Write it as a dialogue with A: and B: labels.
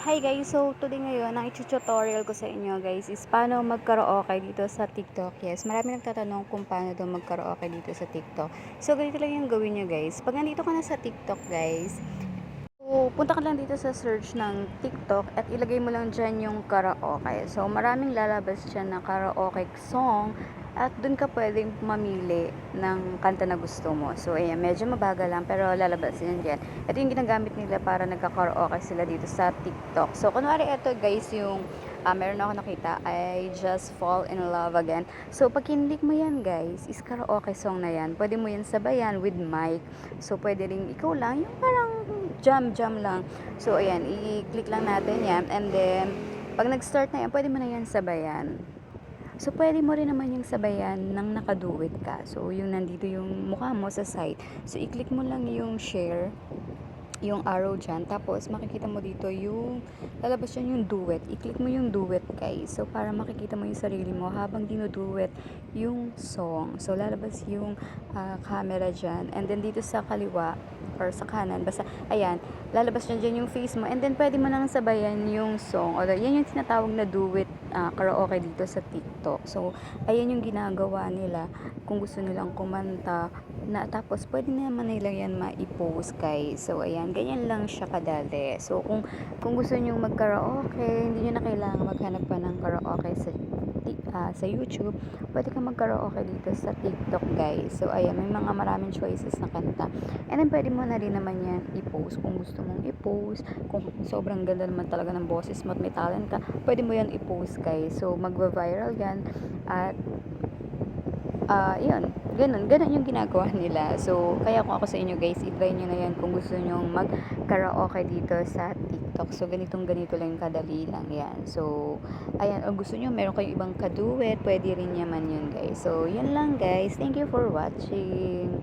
A: Hi guys, so today ngayon, ang tutorial ko sa inyo guys is paano mag-karaoke dito sa TikTok. Yes, marami nagtatanong kung paano daw mag-karaoke dito sa TikTok. So ganito lang yung gawin nyo guys. Pag nandito ka na sa TikTok guys, so punta ka lang dito sa search ng TikTok at ilagay mo lang dyan yung karaoke. So maraming lalabas dyan na karaoke song at dun ka pwedeng mamili ng kanta na gusto mo. So, ayan, medyo mabagal lang pero lalabas yan dyan. Ito yung ginagamit nila para nagka-karaoke sila dito sa TikTok. So, kunwari ito guys yung meron ako nakita, I Just Fall in Love Again. So, pag kinlik mo yan guys, is karaoke song na yan. Pwede mo yan sabayan with mic. So, pwede rin ikaw lang, yung parang jam lang. So, ayan, i-click lang natin yan. And then, pag nag-start na yan, pwede mo na yan sabayan. So, pwede mo rin naman yung sabayan ng nakaduwit ka. So, yung nandito yung mukha mo sa site. So, i-click mo lang yung share, yung arrow dyan. Tapos, makikita mo dito yung, lalabas dyan yung duet. I-click mo yung duet, guys. So, para makikita mo yung sarili mo habang dinuduet yung song. So, lalabas yung camera dyan. And then, dito sa kaliwa, or sa kanan, basta, ayan, lalabas dyan yung face mo. And then, pwede mo nang sabayan yung song. Although, yan yung tinatawag na duet karaoke dito sa TikTok. So, ayan yung ginagawa nila kung gusto nilang kumanta na tapos pwede naman nila yan ma-post guys. So, ayan, ganyan lang siya kadali. So, kung gusto niyo mag-karaoke, hindi niyo na kailangan maghanap pa ng karaoke sa YouTube. Pwede ka mag-karaoke dito sa TikTok guys. So, ayan, may mga maraming choices na kanta. And then, pwede mo na rin naman yan i-post kung gusto mong i-post. Kung sobrang ganda naman talaga ng boses mo at may talent ka, pwede mo yan i-post guys. So, magva-viral yan. At, yun. Ganun yung ginagawa nila. So, kaya kung ako sa inyo guys, i-try nyo na yan kung gusto nyo mag-karaoke dito sa TikTok. So, ganito lang yung kadali lang yan. So, ayan. O gusto nyo, meron kayong ibang kaduet, pwede rin naman yun guys. So, yun lang guys. Thank you for watching.